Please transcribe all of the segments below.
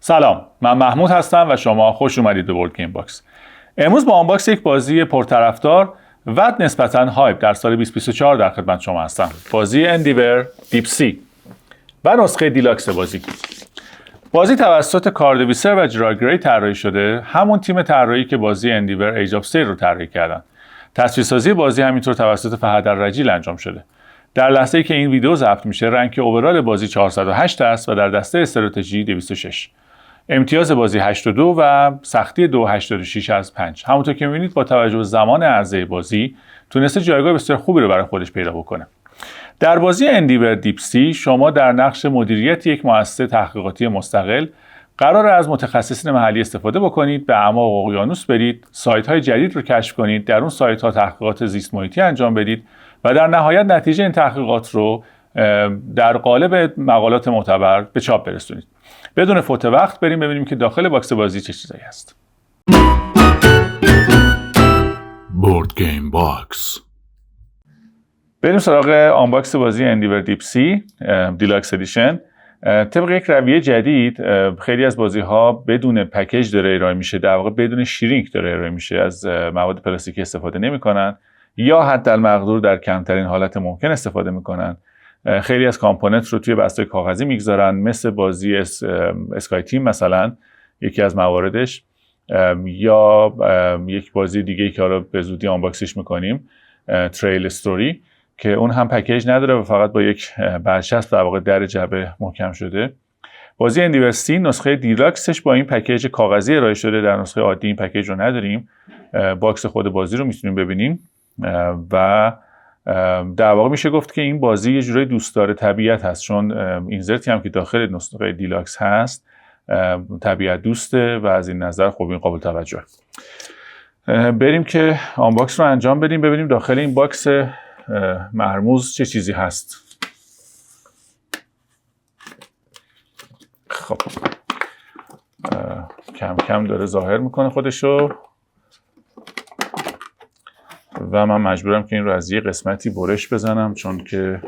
سلام، من محمود هستم و شما خوش اومدید به بورد گیم باکس. امروز با آنباکس یک بازی پرطرفدار و نسبتاً هایپ در سال 2024 در خدمت شما هستم. بازی اندیور دیپ سی و نسخه دیلاکس بازی توسط کاردویسر و جرارد گری طراحی شده، همون تیم طراحی که بازی اندیور ایج آف سیل رو طراحی کردن. تصویرسازی بازی همینطور توسط فهد الرجیل انجام شده. در لحظه‌ای که این ویدیو ضبط میشه، رنک اوورال بازی 408 است و در دسته استراتژی 206. امتیاز بازی 82 و سختی 2.86 از 5. همونطور که می‌بینید با توجه به زمان عرضه بازی تونسته جایگاه بسیار خوبی رو برای خودش پیدا بکنه. در بازی اندیور دیپ سی شما در نقش مدیریت یک مؤسسه تحقیقاتی مستقل قرار از متخصصین محلی استفاده بکنید، به اعماق اقیانوس برید، سایت‌های جدید رو کشف کنید، در اون سایت‌ها تحقیقات زیست محیطی انجام بدید و در نهایت نتیجه این تحقیقات رو در قالب مقالات معتبر به چاپ برسونید. بدون فوت وقت بریم ببینیم که داخل باکس بازی چه چیزایی هست. بورد گیم باکس. بریم سراغ آنباکس بازی اندیور دیپ سی دیلاکس ادیشن. طبق یک رویه جدید خیلی از بازی ها بدون پکیج داره ارائه میشه، در واقع بدون شرینک داره ارائه میشه، از مواد پلاستیکی استفاده نمیکنن یا حداقل در کمترین حالت ممکن استفاده میکنن. خیلی از کامپوننت رو توی بسته کاغذی میگذارن، مثل بازی اسکای تیم مثلا یکی از مواردش، یا یک بازی دیگه که حالا به زودی آنباکسش میکنیم، تریل استوری، که اون هم پکیج نداره و فقط با یک برچسب در واقع در جعبه محکم شده. بازی اندیور سی نسخه دیلاکسش با این پکیج کاغذی ارائه شده، در نسخه عادی این پکیج رو نداریم. باکس خود بازی رو میتونیم ببینیم و در واقع میشه گفت که این بازی یه جورای دوستدار طبیعت هست، چون اینزرتی هم که داخل نسخه دیلاکس هست طبیعت دوسته و از این نظر خب این قابل توجه. بریم که آنباکس رو انجام بدیم، ببینیم داخل این باکس مرموز چه چیزی هست. خب کم کم داره ظاهر میکنه خودشو و من مجبورم که این رو از یه قسمتی برش بزنم، چون که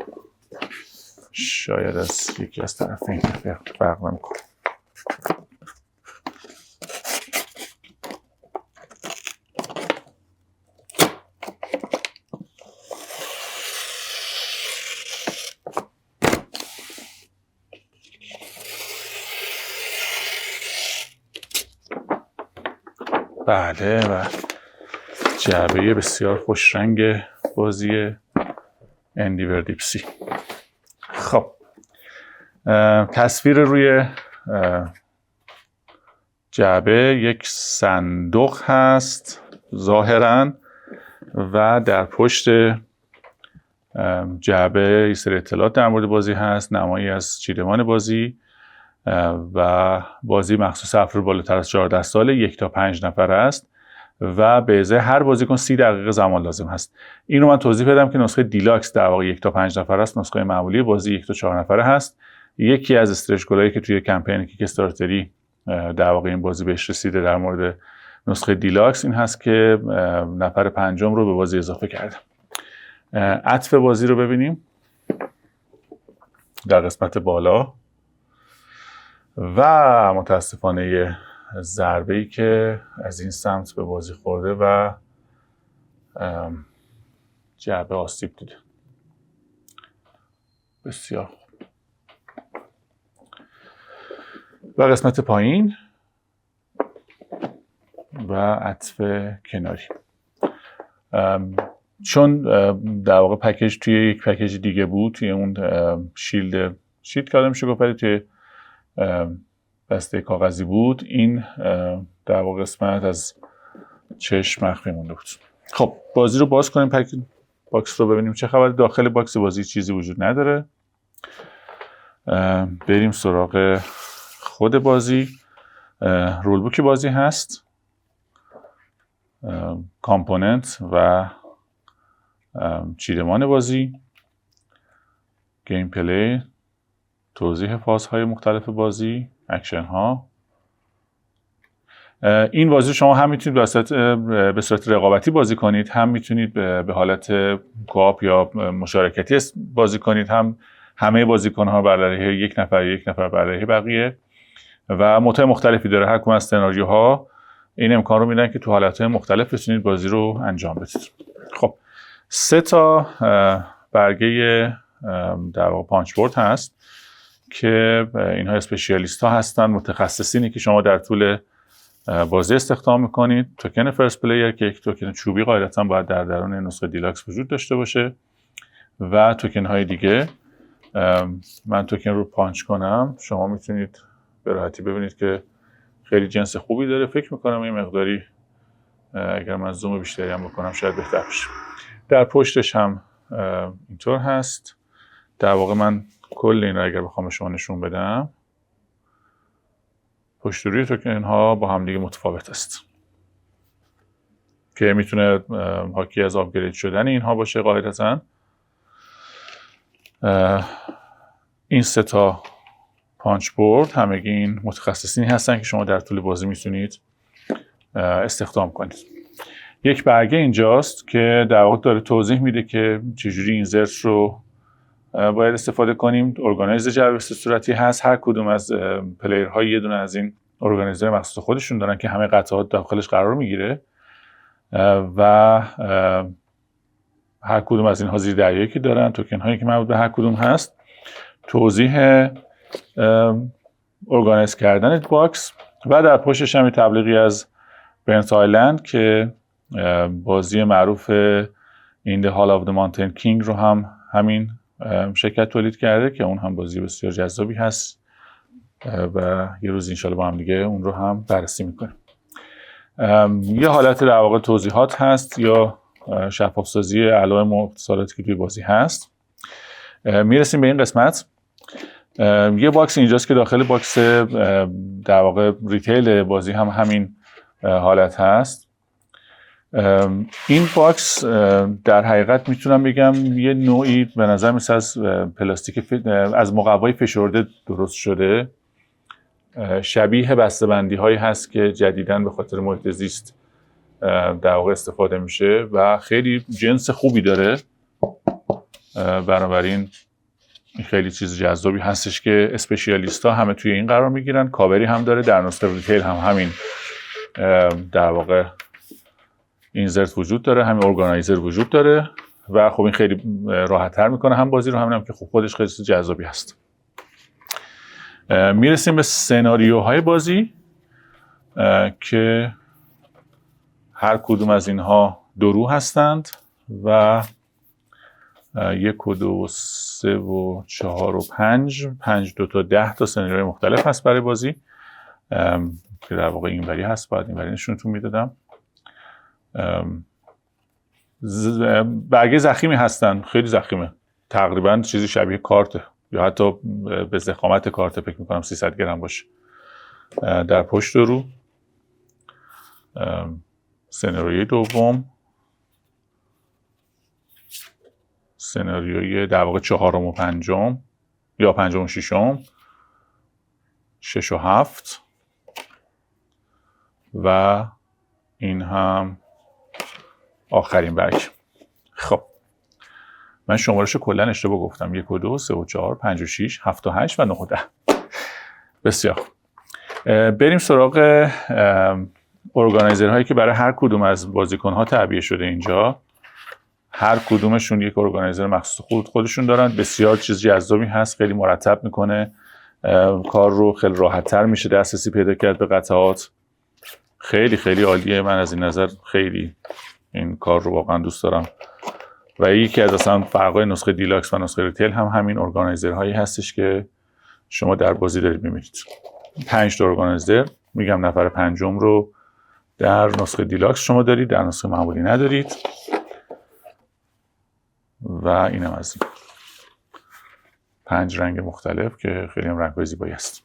شاید از یکی از طرفین فرق نمیکنه. بله و جعبه بسیار خوش رنگ بازی اندیور دیپ سی. خب تصویر روی جعبه یک صندوق هست ظاهراً و در پشت جعبه یه سری اطلاعات در مورد بازی هست، نمایی از چیدمان بازی و بازی مخصوص افراد بالاتر از 14 ساله، 1 تا 5 نفر است و به ازای هر بازیکن 30 دقیقه زمان لازم هست. اینو من توضیح بدم که نسخه دیلاکس در واقع 1 تا 5 نفر است، نسخه معمولی بازی 1 تا 4 نفره هست. یکی از استرچ گلایی که توی کمپین کیک استارتری در واقع این بازی بهش رسیده در مورد نسخه دیلاکس این هست که نفر پنجم رو به بازی اضافه کردم. عطف بازی رو ببینیم در قسمت بالا و متاسفانه ضربه‌ای که از این سمت به بازی خورده و جعبه آسیب دیده. بسیار خوب. و قسمت پایین و عطف کناری. چون در واقع پکیج توی یک پکیج دیگه بود، توی اون شیلد که میشه گفت توی بسته کاغذی بود، این در واقع قسمت از چشم مخفی مونده بود. خب بازی رو باز کنیم، باکس رو ببینیم چه خبره. داخل باکس بازی چیزی وجود نداره. بریم سراغ خود بازی. رول بوک بازی هست، کامپوننت و چیدمان بازی، گیم پلی، توضیح فازهای مختلف بازی، اکشن ها. این بازی شما هم میتونید به صورت رقابتی بازی کنید، هم میتونید به حالت کوآپ یا مشارکتی بازی کنید، هم همه بازیکن‌ها بر علیه یک نفر بر علیه بقیه. و مدت مختلفی داره. هر کدوم از سناریوها این امکان رو میدن که تو حالتهای مختلف بتونید بازی رو انجام بدید. خب 3 تا برگه در واقع پانچ بورد هست که اینها اسپشیالیست ها هستن، متخصصینی که شما در طول بازی استخدام میکنید. توکن فرست پلیر که یک توکن چوبی قاعدتا باید در درون نسخه دیلاکس وجود داشته باشه و توکن های دیگه. من توکن رو پانچ کنم، شما میتونید به راحتی ببینید که خیلی جنس خوبی داره. فکر میکنم این مقداری اگر من زوم بیشتری هم بکنم شاید بهتر بشه. در پشتش هم اینطور هست. در واقع من کل این رو اگر بخوام شما نشون بدم، پشت روی توکن ها با هم دیگه متفاوت است که میتونه حاکی از آپگرید شدن اینها باشه. قاعدتاً این 3 تا پانچ بورد همگی این متخصصینی هستن که شما در طول بازی میتونید استخدام کنید. یک برگه اینجاست که در واقع داره توضیح میده که چجوری اینزرت رو باید استفاده کنیم. ارگانایز جعبه صورتی هست. هر کدوم از پلیرها یه دونه از این ارگانایزر مخصوص خودشون دارن که همه قطعات داخلش قرار میگیره و هر کدوم از اینها زیر دریایی که دارن، توکن هایی که مربوط به هر کدوم هست. توضیح ارگانایز کردن باکس و در پشتش هم تبلیغی از برنت آیلند که بازی معروف این The Hall of the Mountain King رو هم همین شرکت تولید کرده که اون هم بازی بسیار جذابی هست و یه روز انشالله با هم دیگه اون رو هم بررسی میکنیم. یه حالت در واقع توضیحات هست یا شفاف سازی علائم و اتصالاتی که توی بازی هست. میرسیم به این قسمت. یه باکس اینجاست که داخل باکس در واقع ریتیل بازی هم همین حالت هست. این باکس در حقیقت میتونم بگم یه نوعی به نظر مثل از پلاستیک از مقوای فشرده درست شده، شبیه بسته‌بندی هایی هست که جدیداً به خاطر محیط زیست در واقع استفاده میشه و خیلی جنس خوبی داره. بنابراین خیلی چیز جذابی هستش که اسپشیالیست ها همه توی این قرار میگیرن. کاوری هم داره. در نسخه ریتیل هم همین در واقع اینزرت وجود داره، همین ارگانایزر وجود داره و خب این خیلی راحت تر میکنه هم بازی رو، هم که خب خودش خیلی جذابی هست. میرسیم به سناریوهای بازی که هر کدوم از اینها 2 رو هستند و 1 و 2 و 3 و 4 و 5 2 تا 10 تا سناریوهای مختلف هست برای بازی که در واقع اینوری هست. باید اینوری نشونتون میدادم. برگه ضخیمی هستن، خیلی ضخیمه، تقریبا چیزی شبیه کارته یا حتی به ضخامت کارت فکر میکنم 300 گرم باشه. در پشت رو سناریوی دوم، سناریوی در واقع 4 و 5 یا 5 و 6، 6 و 7 و این هم آخرین برگ. خب من شمارش کلا اشتباه گفتم. 1 و 2 3 و 4 5 و 6 7 و 8 و 9 و 10. بسیار. بریم سراغ ارگانایزرهایی که برای هر کدوم از بازیکن‌ها تعبیه شده. اینجا هر کدومشون یک ارگانایزر مخصوص خودشون دارن. بسیار چیز جذابی هست، خیلی مرتب میکنه کار رو، خیلی راحت‌تر میشه دسترسی پیدا کرد به قطعات. خیلی خیلی عالیه. من از این نظر خیلی این کار رو واقعا دوست دارم و یکی از اصلا فرقای نسخه دیلاکس و نسخه ریتیل هم همین ارگانایزرهایی هستش که شما در بازی دارید می‌بینید. 5 تا ارگانایزر، میگم نفر پنجم رو در نسخه دیلاکس شما دارید، در نسخه معمولی ندارید و اینم از این 5 رنگ مختلف که خیلی هم رنگ‌های زیبایی است.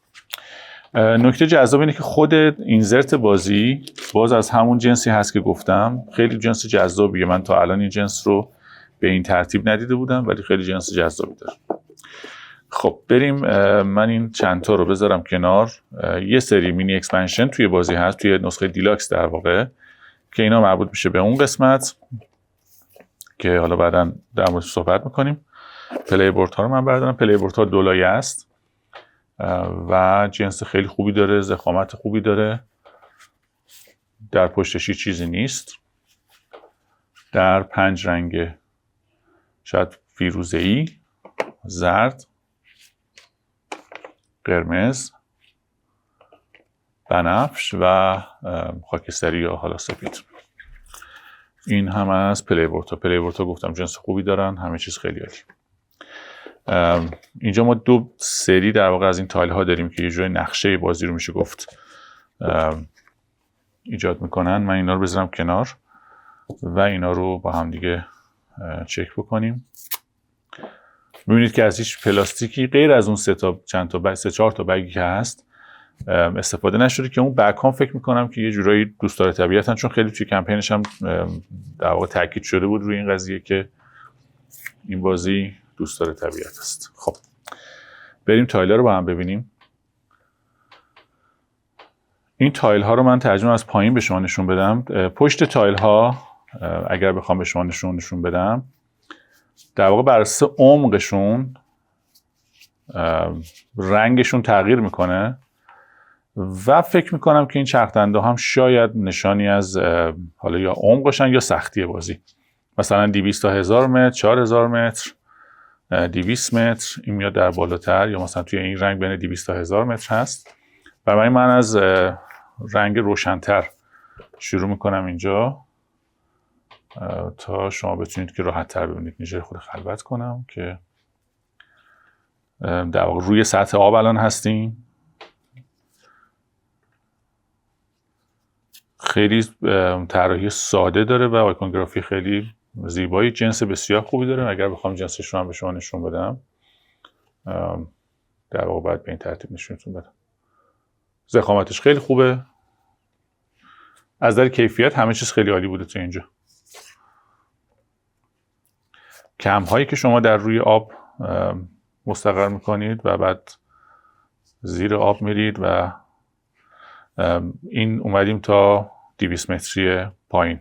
نکته جذاب اینه که خود اینزرت بازی باز از همون جنسی هست که گفتم. خیلی جنس جذابیه. من تا الان این جنس رو به این ترتیب ندیده بودم ولی خیلی جنس جذابی داره. خب بریم. من این چند تا رو بذارم کنار. یه سری مینی اکسپنشن توی بازی هست، توی نسخه دیلاکس در واقع، که اینا مربوط میشه به اون قسمت که حالا بعداً در موردش صحبت میکنیم. پلی بورد ها رو من بردارم. پلی بورد ها 2 لایه است. و جنس خیلی خوبی داره، ضخامت خوبی داره، در پشتش چیزی نیست. در 5 رنگ، شاید فیروزه‌ای، زرد، قرمز، بنفش و خاکستری یا حالا سفید. این هم از پلیورتا گفتم جنس خوبی دارن، همه چیز خیلی عالی. اینجا ما 2 سری در واقع از این تایل ها داریم که یه جوری نقشه بازی رو میشه گفت ایجاد میکنن. من اینا رو بذارم کنار و اینا رو با هم دیگه چک بکنیم. ببینید که از هیچ پلاستیکی غیر از اون 3-4 تا بگی که هست استفاده نشده، که اون بگ ها فکر میکنم که یه جورایی دوستدار طبیعتن، چون خیلی توی کمپینش هم در واقع تاکید شده بود روی این قضیه که این بازی دوستدار طبیعت است. خب بریم تایل ها رو با هم ببینیم. این تایل ها رو من ترجمه از پایین به شما نشون بدم. پشت تایل ها اگر بخوام به شما نشون بدم، در واقع بر اساس عمقشون رنگشون تغییر میکنه و فکر میکنم که این چرخدنده هم شاید نشانی از حالا یا عمقشن یا سختی بازی. مثلا 200 تا 1000 متر، 4000 متر، 200 متر این میاد در بالاتر، یا مثلا توی این رنگ بین 200 تا 1000 متر هست. برای من از رنگ روشن‌تر شروع میکنم اینجا تا شما بتونید که راحت تر ببینید. اینجا خود خلوت کنم که در واقع روی سطح آب الان هستیم. خیلی طراحی ساده داره و آیکونگرافی خیلی زیبایی، جنس بسیار خوبی داره. اگر بخوام جنسش رو هم به شما نشون بدم، در واقع باید به این ترتیب نشونتون بدم. ضخامتش خیلی خوبه، از نظر کیفیت همه چیز خیلی عالی بوده تو اینجا. کم هایی که شما در روی آب مستقر میکنید و بعد زیر آب میرید و این اومدیم تا 200 متری پایین.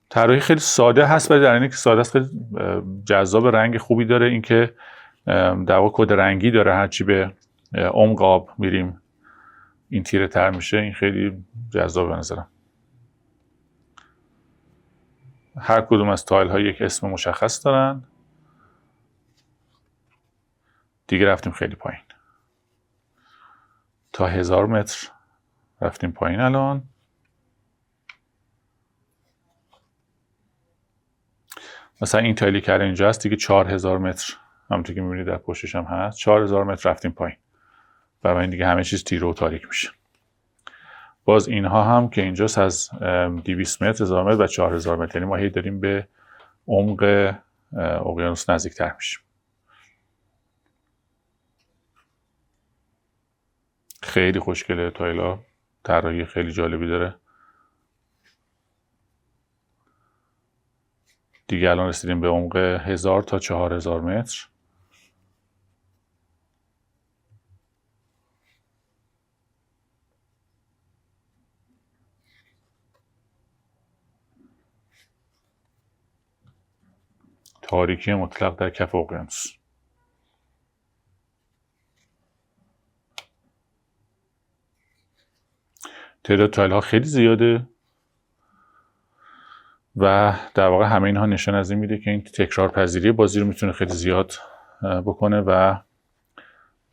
طراحی خیلی ساده هست، ولی در اینه که ساده است خیلی جذاب، رنگ خوبی داره. اینکه در واقع کد رنگی داره، هرچی به عمق آب میریم این تیره تر میشه. این خیلی جذاب به نظرم. هر کدوم از تایل ها یک اسم مشخص دارن. دیگه رفتیم خیلی پایین، تا 1000 متر رفتیم پایین. الان مثلا این تایلی که اینجا هست دیگه 4000 متر، همونطور که میبینید در پشتش هم هست، 4000 متر رفتیم پایین. برای این دیگه همه چیز تیره و تاریک میشه. باز اینها هم که اینجاست از 200 متر، 1000 متر و 4000 متر، یعنی ما هی داریم به عمق اقیانوس نزدیکتر میشیم. خیلی خوشگله تایلا، طراحی خیلی جالبی داره. دیگه الان رسیدیم به عمق 1000 تا 4000 متر. تاریکی مطلق در کف اقیانوس. تعداد تایل ها خیلی زیاده و در واقع همه اینها نشان از این میده که این تکرار پذیری بازی رو میتونه خیلی زیاد بکنه و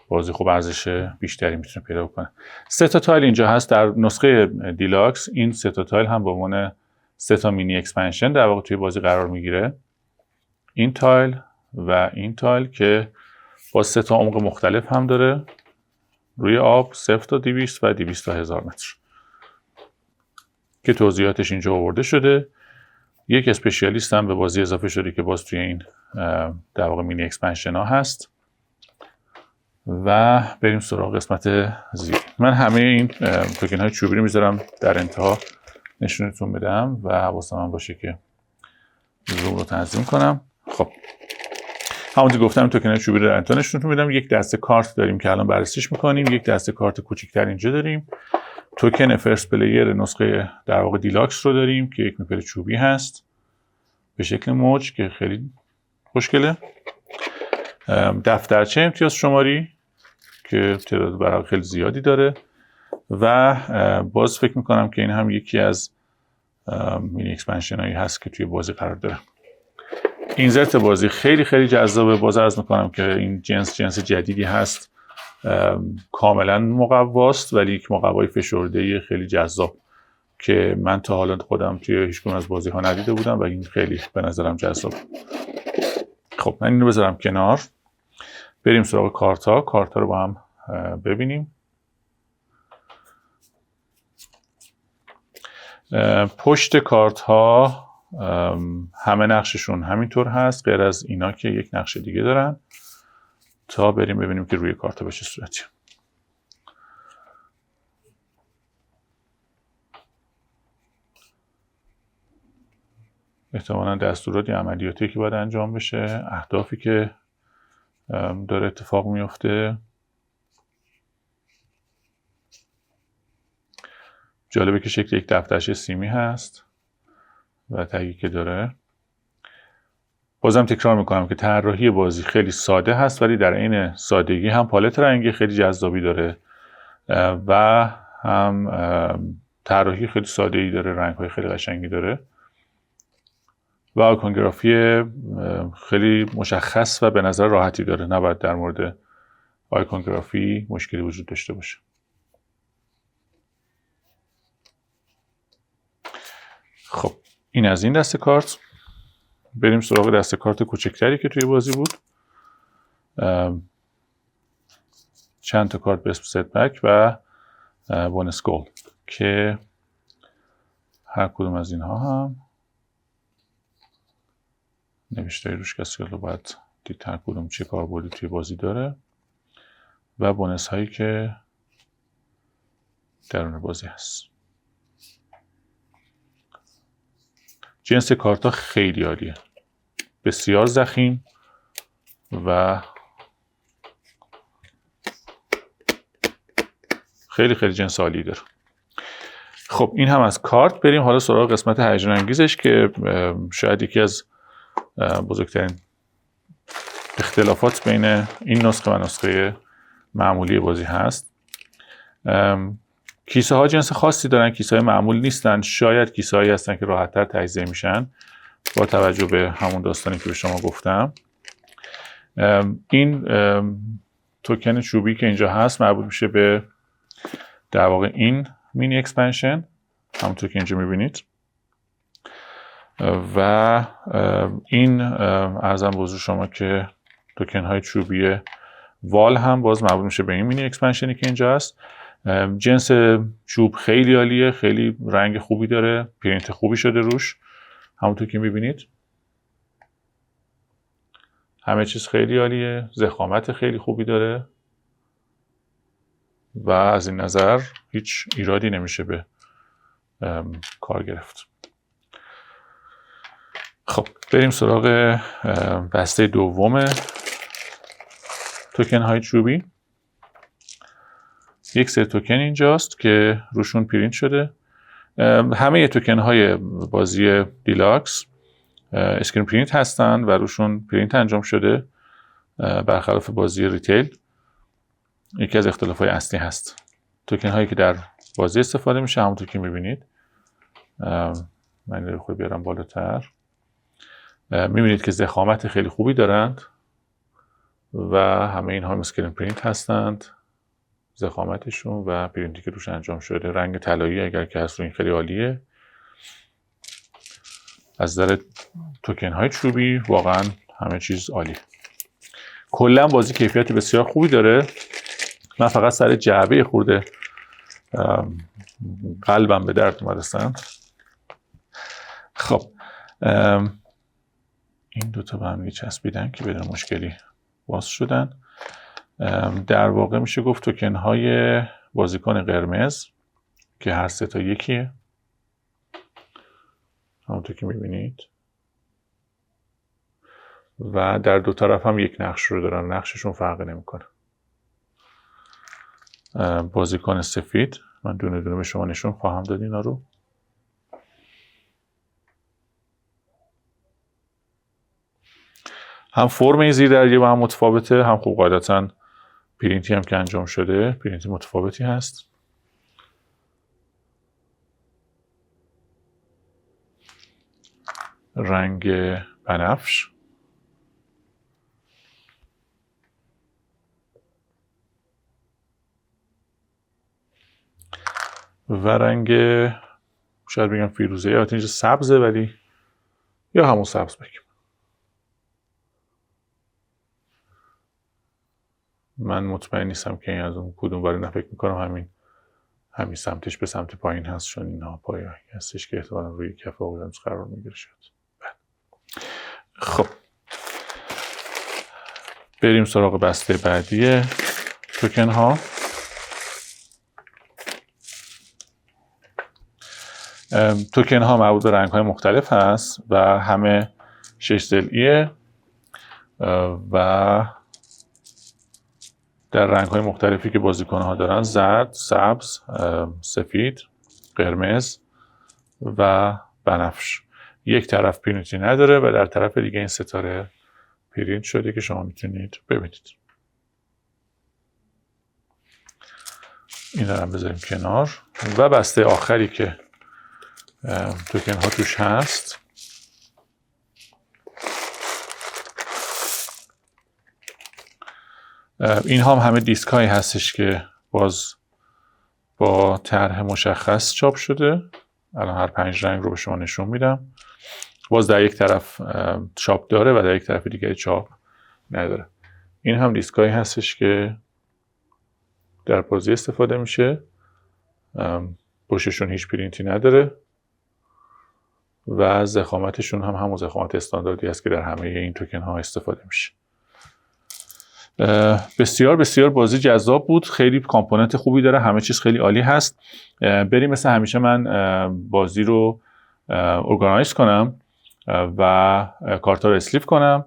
بازی خوب ارزش بیشتری میتونه پیدا بکنه. 3 تا تایل اینجا هست در نسخه دیلاکس. این 3 تا تایل هم به عنوان 3 تا مینی اکسپنشن در واقع توی بازی قرار میگیره. این تایل و این تایل که با 3 تا عمق مختلف هم داره روی آب، 0 تا 200 و 200 تا 1000 متر که توضیحاتش اینجا آورده شده. یک اسپشیالیست هم به بازی اضافه شده که باز توی این در واقع مینی اکسپنشن ها هست. و بریم سراغ قسمت زیر. من همه این توکن های چوبی رو میذارم در انتها نشونتون بدم و حواسم هم باشه که زوم رو تنظیم کنم. خب همونطور گفتم توکن های چوبی رو در انتها نشونتون میدم. یک دسته کارت داریم که الان بررسیش میکنیم. یک دسته کارت کوچیک‌تر اینجا داریم. توکن فرست پلیر نسخه در واقع دیلاکس رو داریم که یک میپل چوبی هست به شکل موج که خیلی خوشگله. دفترچه امتیاز شماری که تعداد ورق خیلی زیادی داره و باز فکر میکنم که این هم یکی از مینی اکسپنشن هایی هست که توی بازی قرار داره. اینزرت بازی خیلی خیلی جذابه. باز عرض میکنم که این جنس جدیدی هست، کاملا مقواست ولی یک مقوای فشرده خیلی جذاب که من تا حالا خودم توی هیچ کدوم از بازی ها ندیده بودم و این خیلی به نظرم جذاب. خب من اینو بذارم کنار، بریم سراغ کارت ها. کارت ها رو با هم ببینیم. پشت کارت ها همه نقششون همینطور هست غیر از اینا که یک نقش دیگه دارن، تا بریم ببینیم که روی کارت ها به چه صورتی. احتمالاً دستورات یا عملیاتی که باید انجام بشه، اهدافی که داره اتفاق میفته. جالبه که شکل یک دفترچه سیمی هست و تگی که داره. بازم تکرار میکنم که طراحی بازی خیلی ساده هست ولی در عین سادگی هم پالت رنگی خیلی جذابی داره و هم طراحی خیلی ساده‌ای داره، رنگ‌های خیلی قشنگی داره و آیکونگرافی خیلی مشخص و به نظر راحتی داره. نباید در مورد آیکونگرافی مشکلی وجود داشته باشه. خب این از این دسته کارت. بریم سراغ دسته کارت کوچکتری که توی بازی بود. چند تا کارت به اسم ست بک و بونس گولد که هر کدوم از اینها هم نوشته روش کسی رو باید دید هر کدوم چه کاربردی توی بازی داره و بونس هایی که درون بازی هست. جنس کارت ها خیلی عالیه، بسیار ضخیم و خیلی خیلی جنس عالی داره. خب این هم از کارت. بریم حالا سراغ قسمت هیجان انگیزش که شاید یکی از بزرگترین اختلافات بین این نسخه و نسخه معمولی بازی هست. کیسه ها جنس خاصی دارن، کیسه های معمول نیستن، شاید کیسه هایی هستن که راحت تر تجزیه میشن با توجه به همون داستانی که به شما گفتم. این توکن چوبی که اینجا هست مربوط میشه به در واقع این مینی اکسپنشن، همونطور که اینجا میبینید، و این عرضم به حضور شما که توکن های چوبی وال هم باز مربوط میشه به این مینی اکسپنشنی که اینجا هست. جنس چوب خیلی عالیه، خیلی رنگ خوبی داره، پرینت خوبی شده روش همونطور که میبینید. همه چیز خیلی عالیه، ضخامت خیلی خوبی داره و از این نظر هیچ ایرادی نمیشه به کار گرفت. خب بریم سراغ دسته دوم توکن های چوبی. یک سری توکن اینجاست که روشون پرینت شده. همه توکن های بازی دیلاکس اسکرین پرینت هستن و روشون پرینت انجام شده، برخلاف بازی ریتیل. یکی از اختلاف های اصلی هست. توکن هایی که در بازی استفاده میشه همونطور که میبینید. من رو خود بیارم بالاتر. میبینید که ضخامت خیلی خوبی دارند و همه اینها اسکرین پرینت هستند. ضخامتشون و پرینتی که روش انجام شده، رنگ طلایی اگر که هست رو این خیلی عالیه. از نظر توکن های چوبی واقعا همه چیز عالی. کلا بازی کیفیت بسیار خوبی داره. من فقط سر جعبه خورده قلبم به درد اومدستم. خب این دوتا به هم چسبیدن که بدون مشکلی باز شدن. در واقع میشه گفت توکن های بازیکن قرمز که هر سه تا یکیه، همونطور که میبینید، و در دو طرف هم یک نقش رو دارن، نقششون فرق نمیکنه. بازیکن سفید من دونه دونه به شما نشون خواهم داد اینا رو. هم فرم این زیردریایی با هم متفاوته، هم خوب قاعدتا پرینتی هم که انجام شده پرینتی متفاوتی هست. رنگ بنفش و رنگ شاید بگم فیروزه یا اینجا سبزه، ولی یا همون سبز بگیم. من مطمئن نیستم که این از اون کدوم ولی نه، فکر میکنم همین سمتش به سمت پایین هست، چون اینها پایین هستش که احتمالاً روی کف اقیانوس قرار میگیره شد. خب بریم سراغ بسته بعدی توکن ها. توکن ها مربوط به رنگ های مختلف هست و همه 6 ضلعیه و در رنگ های مختلفی که بازیکن ها دارن: زرد، سبز، سفید، قرمز و بنفش. یک طرف پرینتی نداره و در طرف دیگه این ستاره پرینت شده که شما میتونید ببینید. این رو هم بذاریم کنار و بسته آخری که توکن ها توش هست این هم همه دیسک هایی هستش که باز با طرح مشخص چاپ شده. الان هر 5 رنگ رو به شما نشون میدم. باز در یک طرف چاپ داره و در یک طرف دیگه چاپ نداره. این هم دیسک هایی هستش که در بازی استفاده میشه. پشتشون هیچ پرینتی نداره و ضخامتشون هم همون ضخامت استانداردی است که در همه این توکن ها استفاده میشه. بسیار بسیار بازی جذاب بود. خیلی کامپوننت خوبی داره، همه چیز خیلی عالی هست. بریم مثل همیشه من بازی رو ارگانایز کنم و کارت ها رو اسلیپ کنم.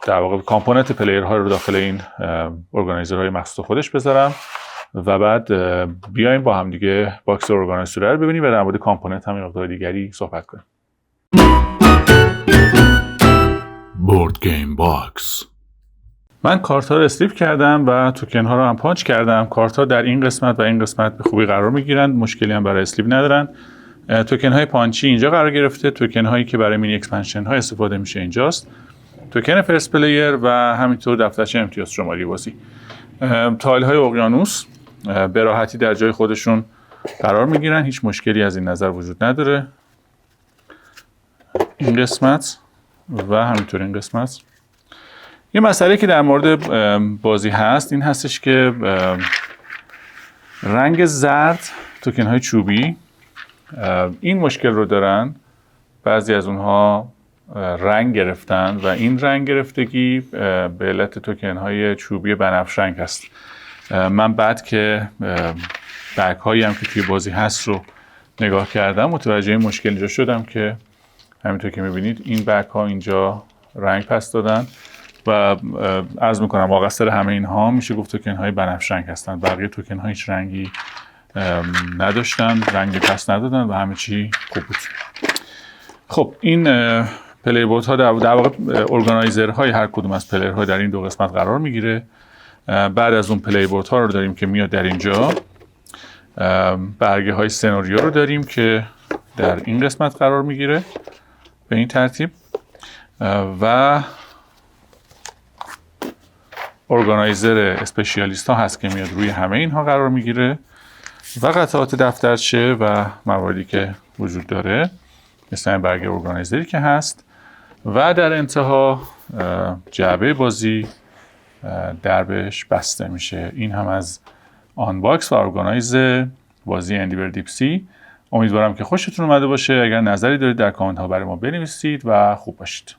در واقع کامپوننت پلیر ها رو داخل این ارگانایزر های مخصوص خودش بذارم و بعد بیایم با هم دیگه باکس ارگانایزر رو ببینیم و در مورد کامپوننت هم مقدار دیگری صحبت کنیم. بورد گیم باکس. من کارت ها رو اسلیپ کردم و توکن ها رو هم پانچ کردم. کارت ها در این قسمت و این قسمت به خوبی قرار میگیرند، مشکلی هم برای اسلیپ ندارن. توکن های پانچی اینجا قرار گرفته، توکن هایی که برای مینی اکسپنشن ها استفاده میشه اینجاست، توکن فرست پلیر و همینطور دفترچه امتیاز شماری بازی. تایل های اقیانوس به راحتی در جای خودشون قرار میگیرن، هیچ مشکلی از این نظر وجود نداره. این قسمت و همینطور این قسمت. یه مسئله که در مورد بازی هست این هستش که رنگ زرد توکن های چوبی این مشکل رو دارن، بعضی از اونها رنگ گرفتن و این رنگ گرفتگی به علت توکن های چوبی بنفش رنگ هست. من بعد که بک هایی هم که توی بازی هست رو نگاه کردم متوجه این مشکل اینجا شدم که همینطور که میبینید این بک ها اینجا رنگ پس دادن و عرض میکنم واقعا همه اینها میشه گفت توکن های بنفش رنگ هستن. بقیه توکن ها هیچ رنگی نداشتن، رنگی پس ندادن و همه چی خوب بود. خب این پلی بورد ها در واقع ارگانایزر های هر کدوم از پلیر ها در این دو قسمت قرار میگیره. بعد از اون پلی بورد ها رو داریم که میاد در اینجا. برگه های سناریو رو داریم که در این قسمت قرار میگیره به این ترتیب و ارگانایزر اسپشیالیست ها هست که میاد روی همه اینها قرار میگیره و قطعات دفترچه و مواردی که وجود داره مثل این برگ ارگانایزری که هست و در انتها جعبه بازی دربش بسته میشه. این هم از آنباکس و ارگانایز بازی اندیور دیپ سی. امیدوارم که خوشتون اومده باشه. اگر نظری دارید در کامنت ها برای ما بنویسید و خوب باشید.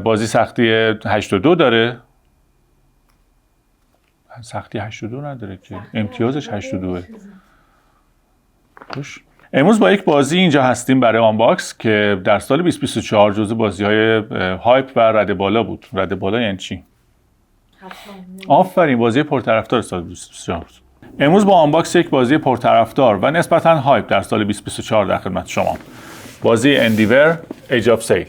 بازی سختی 82 داره. سختی 82 نداره که امتیازش 82. خوش امروز با یک بازی اینجا هستیم برای آنباکس که در سال 2024 جزو بازی‌های هایپ و رده بالا بود. رده بالا یعنی چی؟ آفرین، بازی پرطرفدار سال 2024. امروز با آنباکس یک بازی پرطرفدار و نسبتاً هایپ در سال 2024 در خدمت شما. بازی اندیور ایج آف سیل.